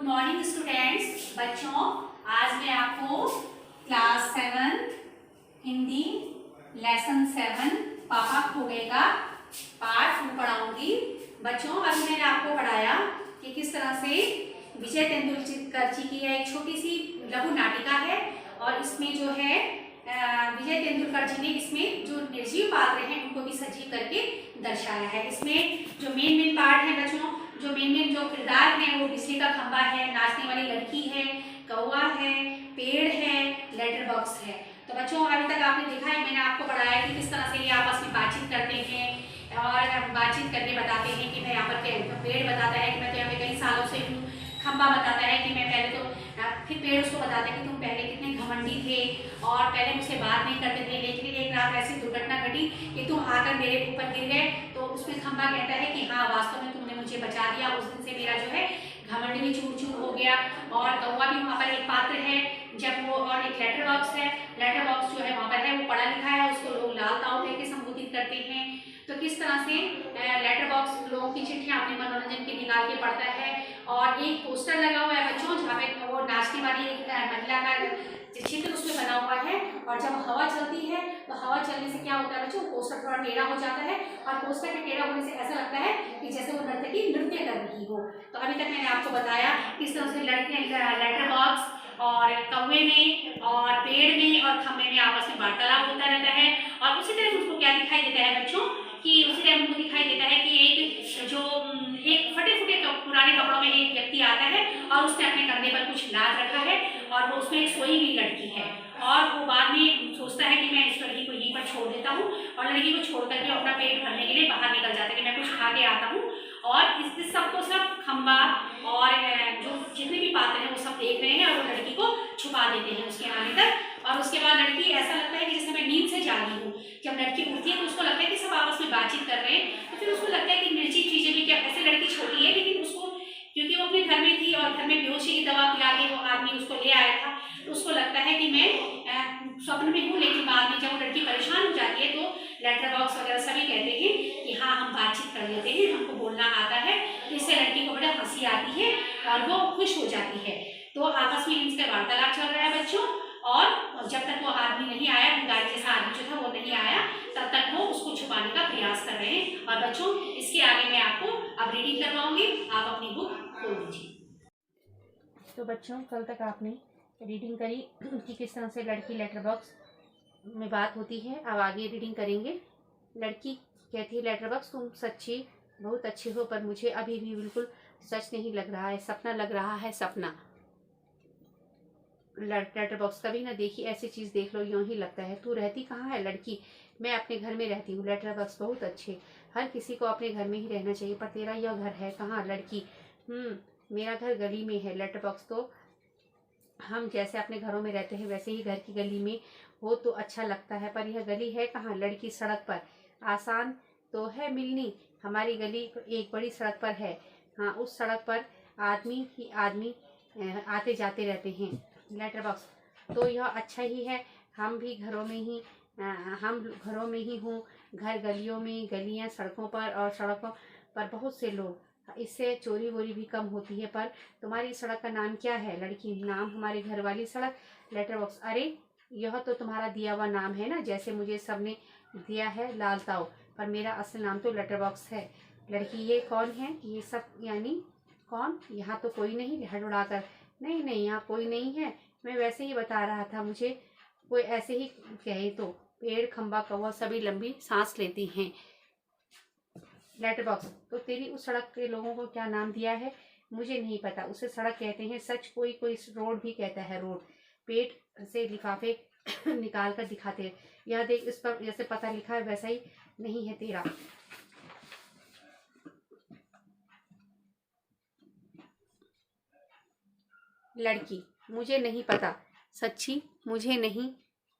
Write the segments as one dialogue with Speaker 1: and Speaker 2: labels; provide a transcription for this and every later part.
Speaker 1: Morning students. बच्चों, आज मैं आपको क्लास 7 हिंदी लेसन 7 पापा खो गए का पार्ट 2 पढ़ाऊंगी। बच्चों, अभी मैंने आपको पढ़ाया कि किस तरह से विजय तेंदुलकर जी की एक छोटी सी लघु नाटिका है और इसमें जो है विजय तेंदुलकर जी ने इसमें जो निर्जीव पात्र हैं उनको भी सजीव करके दर्शाया है। इसमें जो मेन पार्ट है बच्चों, जो मेन जो किरदार है वो बिजली का खंभा है, नाचने वाली लड़की है, कौवा है, पेड़ है, लेटर बॉक्स है। तो बच्चों, अभी तक आपने देखा है, मैंने आपको पढ़ाया कि किस तरह से ये आपस में बातचीत करते हैं और बातचीत करके बताते हैं कि मैं यहाँ पर पेड़ बताता है कि मैं तो यहाँ पे कई सालों से हूँ, खंभा बताता है कि मैं पहले तो, फिर पेड़ उसको बताता है कि तुम पहले कितने घमंडी थे और पहले मुझसे बात नहीं करते थे, लेकिन एक रात ऐसी दुर्घटना घटी कि तुम आकर मेरे ऊपर गिर गए। तो उसमें खंभा कहता है कि हाँ, वास्तव में तुमने मुझे बचा दिया, उस दिन से मेरा जो है घमंड भी चूर चूर हो गया। और कौवा भी वहाँ पर एक पात्र है जब वो, और एक लेटर बॉक्स है, लेटर बॉक्स जो है वहाँ पर है वो पढ़ा लिखा है, उसको लोग लाल ताऊ कह के संबोधित करते हैं। तो किस तरह से लेटर बॉक्स लोगों की चिट्ठियां अपने मनोरंजन के निकाल के पढ़ता है। और एक पोस्टर लगा हुआ है बच्चों जहाँ पे वो नाचने वाली एक महिला का चित्र उसमें बना हुआ है, और जब हवा चलती है तो हवा चलने से क्या होता है बच्चों, पोस्टर थोड़ा टेढ़ा हो जाता है और पोस्टर के टेढ़ा होने से ऐसा लगता है कि जैसे वो नर्तकी नृत्य कर रही हो। तो अभी तक मैंने आपको बताया किस तरह से लड़कियां लेटर बॉक्स और कौवे में और पेड़ में और खंभे में आपस में वार्तालाप होता रहता है। और उसी तरह उसको क्या दिखाई देता है बच्चों कि उसी तरह उनको दिखाई देता है कि एक फटे फुटे पुराने कपड़ों में एक व्यक्ति आता है और उसने अपने कंधे पर कुछ लाद रखा है और वो उसमें एक सोई हुई लड़की है, और वो बाद में सोचता है कि मैं इस लड़की को यहीं पर छोड़ देता हूँ, और लड़की को छोड़ करके अपना पेट भरने के लिए बाहर निकल जाता है कि मैं कुछ खा के आता हूँ। और इस सबको सब खंबा और जो जितने भी पात्र हैं वो सब देख रहे हैं और वो लड़की को छुपा देते हैं उसके आने तक। और उसके बाद लड़की, ऐसा लगता है कि जैसे मैं नींद से जागी हूँ। जब लड़की उठती है तो उसको लगता है कि सब आपस में बातचीत कर रहे हैं, तो फिर उसको लगता है कि निर्जीव चीजें भी, क्या ऐसे लड़की छोटी है लेकिन उसको, क्योंकि वो अपने घर में थी और घर में बेहोशी की दवा पिला के वो आदमी उसको ले आया था, तो उसको लगता है कि मैं स्वप्न में हूँ। लेकिन बाद में जब वो लड़की परेशान हो जाती है तो लेटर बॉक्स वगैरह सभी कहते हैं कि हाँ, हम बातचीत कर लेते हैं, हमको बोलना आता है। तो इससे लड़की को बड़ा हंसी आती है और वो खुश हो जाती है। तो आपस में इनका वार्तालाप चल रहा है बच्चों, और जब तक वो आदमी नहीं आया, भिखारी जैसा आदमी जो था वो नहीं आया, तब तक वो उसको छुपाने का प्रयास कर रहे हैं। और बच्चों, इसके आगे मैं आपको अब रीडिंग करवाऊंगी, आप अपनी बुक खोल लीजिए।
Speaker 2: तो बच्चों, कल तक आपने रीडिंग करी कि किस तरह से लड़की लेटर बॉक्स में बात होती है। अब आगे रीडिंग करेंगे। लड़की कहती है, लेटर बॉक्स तुम सच्ची बहुत अच्छी हो, पर मुझे अभी भी बिल्कुल सच नहीं लग रहा है, सपना लग रहा है, सपना। लेटर बॉक्स कभी ना देखी ऐसी चीज, देख लो यूं ही लगता है। तू रहती कहाँ है? लड़की, मैं अपने घर में रहती हूँ। लेटर बॉक्स बहुत अच्छे, हर किसी को अपने घर में ही रहना चाहिए, पर तेरा यह घर है कहाँ? लड़की, मेरा घर गली में है। लेटर बॉक्स, तो हम जैसे अपने घरों में रहते हैं वैसे ही घर की गली में हो तो अच्छा लगता है, पर यह गली है कहाँ? लड़की, सड़क पर। आसान तो है मिलनी, हमारी गली एक बड़ी सड़क पर है। हाँ, उस सड़क पर आदमी ही आदमी आते जाते रहते हैं। लेटर बॉक्स, तो यह अच्छा ही है, हम भी घरों में ही हम घरों में ही हूँ, घर गलियों में, गलियाँ सड़कों पर, और सड़कों पर बहुत से लोग, इससे चोरी वोरी भी कम होती है। पर तुम्हारी सड़क का नाम क्या है? लड़की, नाम हमारे घर वाली सड़क। लेटर बॉक्स, अरे यह तो तुम्हारा दिया हुआ नाम है ना, जैसे मुझे सबने दिया है लाल ताऊ, पर मेरा असल नाम तो लेटर बॉक्स है। लड़की, ये कौन है? ये सब यानी कौन? यहाँ तो कोई नहीं। हड़बड़ाकर, नहीं नहीं, यहाँ कोई नहीं है, मैं वैसे ही बता रहा था, मुझे कोई ऐसे ही कहे तो। पेड़, खंबा, कौवा सभी लंबी सांस लेती हैं। लेटर बॉक्स, तो तेरी उस सड़क के लोगों को क्या नाम दिया है? मुझे नहीं पता, उसे सड़क कहते हैं। सच, कोई कोई रोड भी कहता है रोड। पेट से लिफाफे निकाल कर दिखाते हैं, यह देख, इस पर जैसे पता लिखा है वैसा ही नहीं है तेरा। लड़की, मुझे नहीं पता, सच्ची मुझे नहीं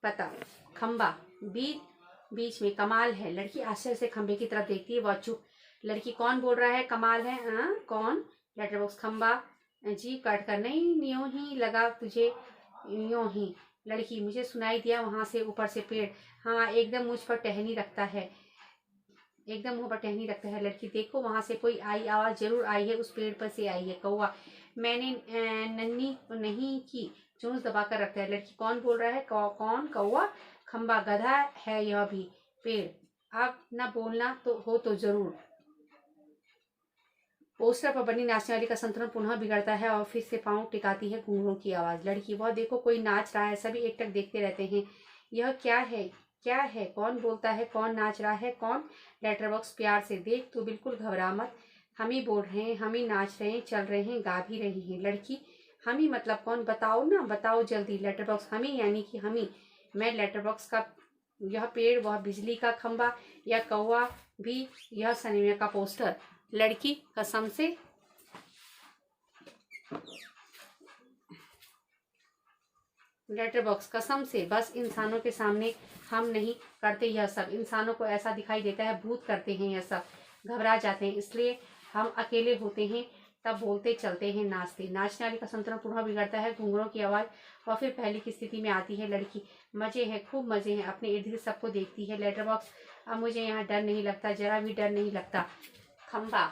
Speaker 2: पता। खंबा, बीच में, कमाल है। लड़की आश्चर्य से खंबे की तरफ देखती है, वह चुप। लड़की, कौन बोल रहा है कमाल है? हाँ, कौन? लेटर बॉक्स, खंबा जी काट कर, नहीं यूं ही लगा तुझे, यूं ही। लड़की, मुझे सुनाई दिया वहां से, ऊपर से पेड़, हाँ एकदम मुझ पर टहनी रखता है, एकदम मुंह पर टहनी रखता है। लड़की, देखो वहां से कोई आई, आवाज जरूर आई है, उस पेड़ पर से आई है। कौवा, मैंने नन्ही नहीं की, चोंच दबा कर रखता है। लड़की कौन बोल रहा है? कौन? कौवा। खंबा गधा है यह भी। पेड़ अब ना बोलना तो हो तो जरूर। पोस्टर पर बनी नाचने वाली का संतुलन पुनः बिगड़ता है और फिर से पांव टिकाती है घुंघरू की आवाज। लड़की वह देखो कोई नाच रहा है। सभी एकटक देखते रहते हैं। यह क्या है? क्या है? कौन बोलता है? कौन नाच रहा है? कौन? लेटर बॉक्स प्यार से देख, तू बिल्कुल घबरा मत। हम ही बोल रहे हैं, हम ही नाच रहे हैं, चल रहे हैं, गा भी रही हैं। लड़की हम ही मतलब कौन? बताओ ना, बताओ जल्दी। लेटर बॉक्स हम ही यानी कि हम ही। मैं लेटर बॉक्स का यह पेड़, वह बिजली का खंबा, यह कौवा भी, यह सिनेमा का पोस्टर। लड़की कसम से लेटर बॉक्स कसम से बस इंसानों के सामने हम नहीं करते यह सब। इंसानों को ऐसा दिखाई देता है भूत करते हैं यह सब, घबरा जाते हैं, इसलिए हम अकेले होते हैं तब बोलते चलते हैं नाचते। नाचने वाली का संतुलन पुनः बिगड़ता है, घुंघरों की आवाज और फिर पहले की स्थिति में आती है। लड़की मजे हैं, खूब मजे हैं। अपने इर्द गिर्द सबको देखती है। लेटर बॉक्स अब मुझे यहाँ डर नहीं लगता, जरा भी डर नहीं लगता। खंबा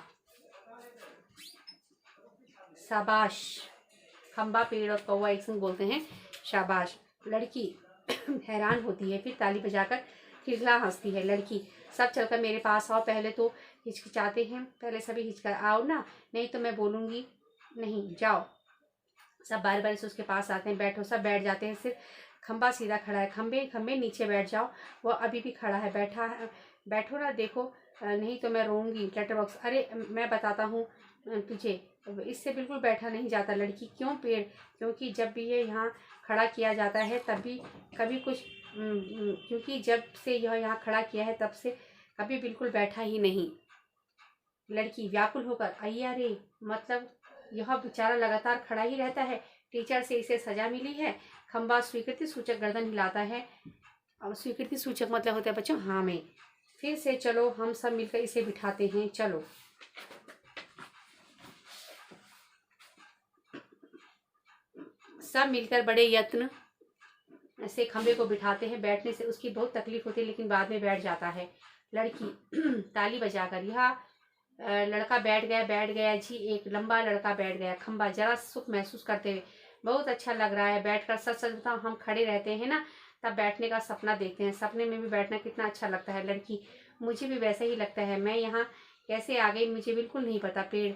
Speaker 2: शाबाश। खंबा पेड़ और कौवा एक संग बोलते हैं शाबाश। लड़की हैरान होती है, फिर ताली बजाकर खिलखिला हंसती है। लड़की सब चलकर मेरे पास आओ। पहले तो हिचकिचाते हैं, पहले सभी हिचकर आओ ना, नहीं तो मैं बोलूँगी नहीं, जाओ। सब बारी बारी से उसके पास आते हैं। बैठो। सब बैठ जाते हैं। सिर्फ खंबा सीधा खड़ा है। खंबे खंबे नीचे बैठ जाओ। वह अभी भी खड़ा है। बैठो ना, देखो नहीं तो मैं रोऊंगी। लेटर बॉक्स अरे मैं बताता हूँ तुझे, इससे बिल्कुल बैठा नहीं जाता। लड़की क्यों? पेड़ क्योंकि जब भी ये यहाँ खड़ा किया जाता है तभी कभी कुछ क्योंकि जब से यह यहाँ खड़ा किया है तब से कभी बिल्कुल बैठा ही नहीं। लड़की व्याकुल होकर अय्या रे, मतलब यह बेचारा लगातार खड़ा ही रहता है। टीचर से इसे सजा मिली है। खंबा स्वीकृति सूचक गर्दन हिलाता है। अब स्वीकृति सूचक मतलब होता है बच्चों हाँ में। फिर से चलो, हम सब मिलकर इसे बिठाते हैं, चलो। सब मिलकर बड़े यत्न से खंबे को बिठाते हैं। बैठने से उसकी बहुत तकलीफ होती है, लेकिन बाद में बैठ जाता है। लड़की ताली बजाकर यह लड़का बैठ गया जी, एक लंबा लड़का बैठ गया। खंबा जरा सुख महसूस करते हुए बहुत अच्छा लग रहा है बैठकर। सच सच बताओ, हम खड़े रहते हैं ना तब बैठने का सपना देखते हैं, सपने में भी बैठना कितना अच्छा लगता है। लड़की मुझे भी वैसा ही लगता है, मैं यहाँ कैसे आ गई मुझे बिल्कुल नहीं पता। पेड़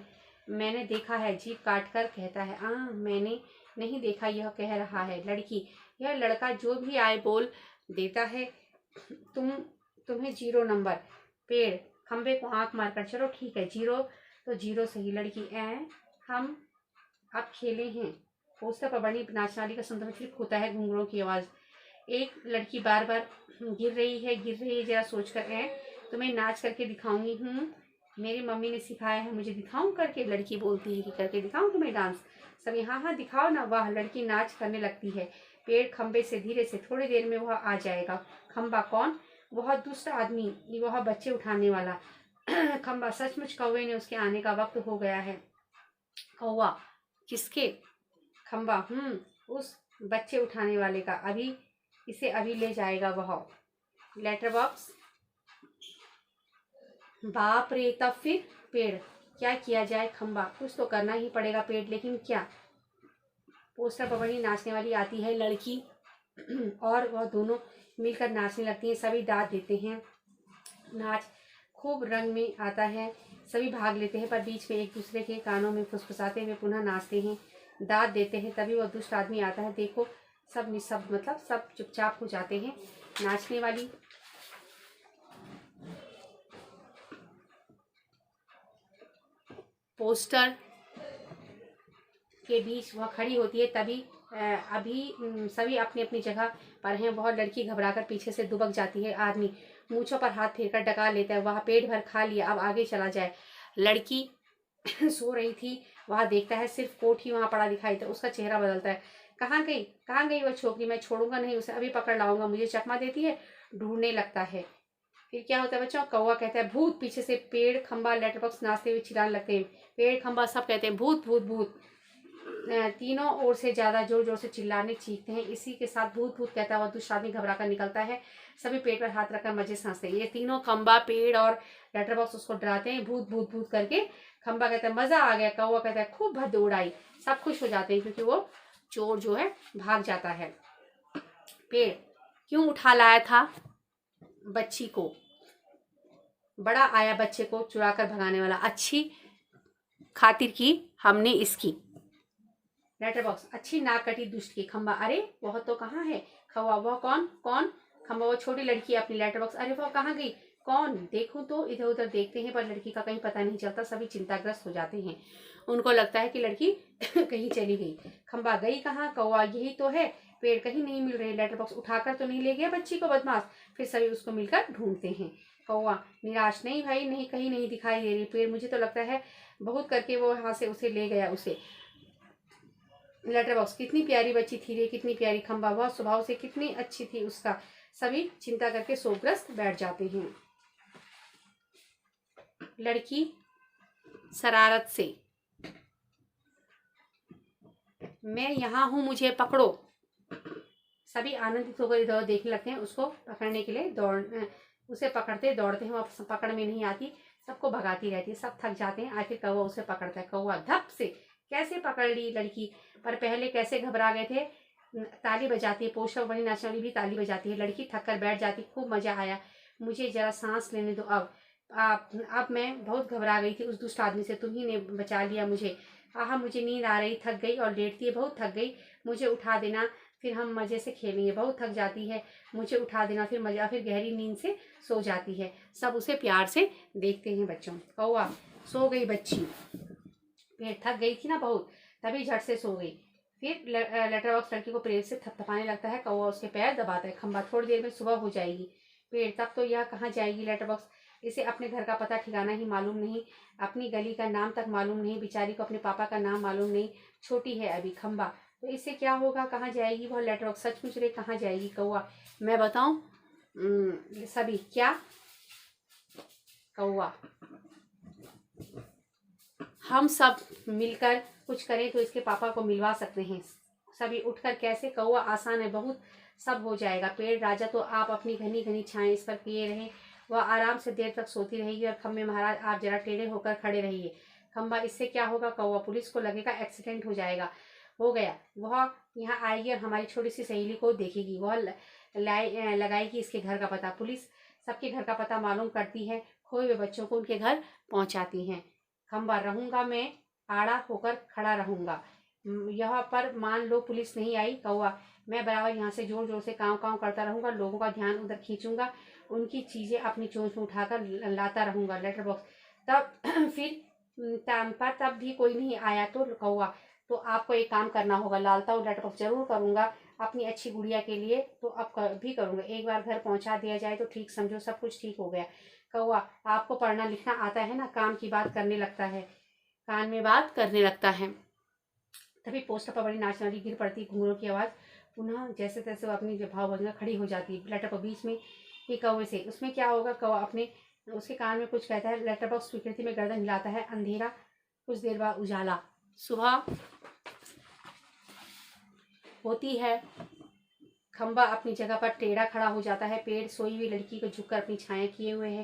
Speaker 2: मैंने देखा है, जीभ काट कर कहता है। मैंने नहीं देखा, यह कह रहा है। लड़की यह लड़का जो भी आए बोल देता है, तुम्हें 0 नंबर। पेड़ खंबे को आंख मारकर चलो ठीक है, 0 तो 0 सही। लड़की हम अब खेले हैं। पोस्टर पर बनी नाचने वाली का संतुलन फिर खोता है घुंघरों की आवाज। एक लड़की बार बार गिर रही है, जरा सोचकर तुम्हें नाच करके दिखाऊंगी। मेरी मम्मी ने सिखाया है, मुझे दिखाऊं करके। लड़की बोलती है कि करके दिखाऊं तुम्हें डांस। सभी हाँ दिखाओ ना। वाह, लड़की नाच करने लगती है। पेड़ खंबे से धीरे से, थोड़ी देर में वह आ जाएगा। खंबा कौन? वह दुष्ट आदमी, वह बच्चे उठाने वाला। खंबा सचमुच कौवे ने, उसके आने का वक्त हो गया है। कौवा किसके? खंबा उस बच्चे उठाने वाले का। अभी इसे अभी ले जाएगा वह। लेटर बॉक्स बाप रे, तब फिर? पेड़ क्या किया जाए? खंबा कुछ तो करना ही पड़ेगा। पेड़ लेकिन क्या? पोस्टर पर बनी नाचने वाली आती है। लड़की और वह दोनों मिलकर नाचने लगती हैं। सभी दाद देते हैं। नाच खूब रंग में आता है, सभी भाग लेते हैं, पर बीच में एक दूसरे के कानों में फुसफुसाते हुए पुनः नाचते हैं, दाद देते हैं। तभी वह दुष्ट आदमी आता है। देखो सब निशब्द, मतलब सब चुपचाप हो जाते हैं। नाचने वाली पोस्टर के बीच वह खड़ी होती है। तभी अभी सभी अपनी अपनी जगह पर हैं। वह लड़की घबराकर पीछे से दुबक जाती है। आदमी मूंछों पर हाथ फेरकर डका लेता है। वह पेट भर खा लिया, अब आगे चला जाए। लड़की सो रही थी, वह देखता है सिर्फ कोट ही वहां पड़ा दिखाई देता है। उसका चेहरा बदलता है। कहाँ गई वह छोकरी? मैं छोड़ूंगा नहीं उसे, अभी पकड़ लाऊंगा। मुझे चकमा देती है, ढूंढने लगता है। फिर क्या होता है बच्चों? कौवा कहता है भूत। पीछे से पेड़ खंबा लेटर बॉक्स नाचते हुए चिल्लाने लगते हैं। पेड़ खंबा सब कहते हैं भूत भूत भूत। तीनों ओर से ज्यादा जोर जोर से चिल्लाने चीखते हैं। इसी के साथ भूत भूत कहता हुआ दुष्ट आदमी घबरा कर निकलता है। सभी पेड़ पर हाथ रखकर मजे से हंसते हैं। ये तीनों खंबा, पेड़ और लेटर बॉक्स उसको डराते हैं भूत भूत भूत करके। खंबा कहता है मजा आ गया। कौवा कहता है खूब भद्द उड़ाई। सब खुश हो जाते हैं क्योंकि वो चोर जो है भाग जाता है। पेड़ क्यों उठा लाया था बच्ची को? बड़ा आया बच्चे को चुरा कर भगाने वाला, अच्छी खातिर की हमने इसकी। लेटर बॉक्स अच्छी नाक कटी दुष्ट की। खंबा अरे वह तो कहाँ है? खवा वह कौन? कौन? खंबा वो छोटी लड़की अपनी। लेटर बॉक्स अरे वह कहाँ गई? कौन? देखूं तो इधर उधर देखते हैं पर लड़की का कहीं पता नहीं चलता। सभी चिंताग्रस्त हो जाते हैं, उनको लगता है कि लड़की कहीं चली गई। खंबा गई कहाँ? कौवा यही तो है, पेड़ कहीं नहीं मिल रहे। लेटर बॉक्स उठाकर तो नहीं ले गया बच्ची को बदमाश? फिर सभी उसको मिलकर ढूंढते हैं। कौवा निराश, नहीं भाई नहीं, कहीं नहीं दिखाई दे रही। पेड़ मुझे तो लगता है बहुत करके वो यहाँ से उसे ले गया उसे। लेटर बॉक्स कितनी प्यारी बच्ची थी रे, कितनी प्यारी। खंबा वह स्वभाव से कितनी अच्छी थी उसका। सभी चिंता करके शोकग्रस्त बैठ जाते हैं। लड़की शरारत से, मैं यहाँ हूँ मुझे पकड़ो। सभी आनंदित होकर इधर देखने लगते हैं, उसको पकड़ने के लिए उसे पकड़ते दौड़ते हैं। वह पकड़ में नहीं आती, सबको भगाती रहती है। सब थक जाते हैं, आखिर कौवा उसे पकड़ता है। कौवा धप से कैसे पकड़ ली लड़की, पर पहले कैसे घबरा गए थे। ताली बजाती है, पोस्टर बनी नाचने वाली भी ताली बजाती है। लड़की थक कर बैठ जाती, खूब मजा आया, मुझे जरा सांस लेने दो। अब मैं बहुत घबरा गई थी उस दुष्ट आदमी से, तुम्ही ने बचा लिया मुझे। आहा मुझे नींद आ रही, थक गई और लेटती है, बहुत थक गई, मुझे उठा देना, फिर हम मजे से खेलेंगे। बहुत थक जाती है, मुझे उठा देना, फिर मजा, फिर गहरी नींद से सो जाती है। सब उसे प्यार से देखते हैं बच्चों। कौवा सो गई बच्ची, पेड़ थक गई थी ना बहुत, तभी झट से सो गई। फिर लेटर बॉक्स लड़की को प्रेम से थपथपाने लगता है। कौवा उसके पैर दबाता है। खंबा थोड़ी देर में सुबह हो जाएगी। पेड़ तब तो यह कहाँ जाएगी? लेटर बॉक्स इसे अपने घर का पता ठिकाना ही मालूम नहीं, अपनी गली का नाम तक मालूम नहीं, बेचारी को अपने पापा का नाम मालूम नहीं, छोटी है अभी। खंबा तो इससे क्या होगा, कहाँ जाएगी वह? लेटर बॉक्स सचमुच रे कहाँ जाएगी? कौवा मैं बताऊं? सभी क्या? कौवा हम सब मिलकर कुछ करें तो इसके पापा को मिलवा सकते हैं। सभी उठकर कैसे? कौवा आसान है बहुत, सब हो जाएगा। पेड़ राजा तो आप अपनी घनी घनी छाएं इस पर किए रहे, वह आराम से देर तक सोती रहेगी। और खम्बे महाराज आप जरा टेढ़े होकर खड़े रहिए। खंबा इससे क्या होगा? कौवा पुलिस को लगेगा एक्सीडेंट हो जाएगा। हो गया, वह यहाँ आएगी और हमारी छोटी सी सहेली को देखेगी, वह लगाएगी इसके घर का पता। पुलिस सबके घर का पता मालूम करती है, खोए हुए बच्चों को उनके घर पहुँचाती हैं। खंबा रहूंगा मैं, आड़ा होकर खड़ा रहूंगा, यहाँ पर मान लो पुलिस नहीं आई। कौवा मैं बराबर यहाँ से जोर जोर से काँव काँव करता रहूंगा, लोगों का ध्यान उधर खींचूंगा, उनकी चीजें अपनी चोंच में उठाकर लाता रहूंगा। लेटर बॉक्स तब फिर टाइम पर तब भी कोई नहीं आया तो कौवा तो आपको एक काम करना होगा। लालता हूँ लेटर बॉक्स जरूर करूंगा अपनी अच्छी गुड़िया के लिए, तो अब भी करूंगा। एक बार घर पहुंचा दिया जाए तो ठीक समझो, सब कुछ ठीक हो गया। कौवा आपको पढ़ना लिखना आता है ना? काम की बात करने लगता है, कान में बात करने लगता है। तभी पोस्टर पर बड़ी नाचने वाली गिर पड़ती, घुंघरू की आवाज़ पुनः जैसे तैसे वो अपनी भाव बदलकर खड़ी हो जाती है। लेटर पर बीच में ही कौवे से, उसमें क्या होगा? कौवा अपने उसके कान में कुछ कहता है। लेटर बॉक्स स्वीकृति में गर्दन हिलाता है। अंधेरा, कुछ देर बाद उजाला, सुबह होती है। खंबा अपनी जगह पर टेढ़ा खड़ा हो जाता है। पेड़ सोई हुई लड़की को झुककर अपनी छाया किए हुए है।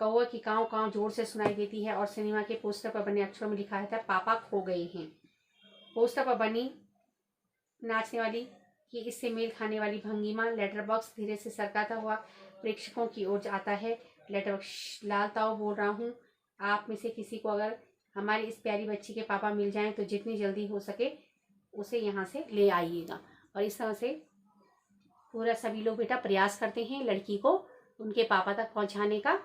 Speaker 2: कौवा की काँव काँव जोर से सुनाई देती है और सिनेमा के पोस्टर पर बने अक्षरों में लिखा है पापा खो गए हैं। पोस्टर पर बनी नाचने वाली की इससे मेल खाने वाली भंगिमा। लेटर बॉक्स धीरे से सरकाता हुआ प्रेक्षकों की ओर आता है। लेटर बॉक्स लाल ताऊ बोल रहा हूँ, आप में से किसी को अगर हमारी इस प्यारी बच्ची के पापा मिल जाएं तो जितनी जल्दी हो सके उसे यहाँ से ले आइएगा। और इस तरह से पूरा सभी लोग बेटा प्रयास करते हैं लड़की को उनके पापा तक पहुँचाने का।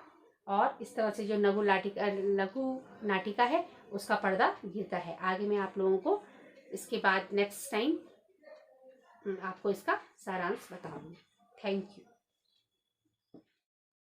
Speaker 2: और इस तरह से जो लघु नाटिका है उसका पर्दा गिरता है। आगे मैं आप लोगों को इसके बाद नेक्स्ट टाइम आपको इसका सारांश बताऊंगी। Thank you.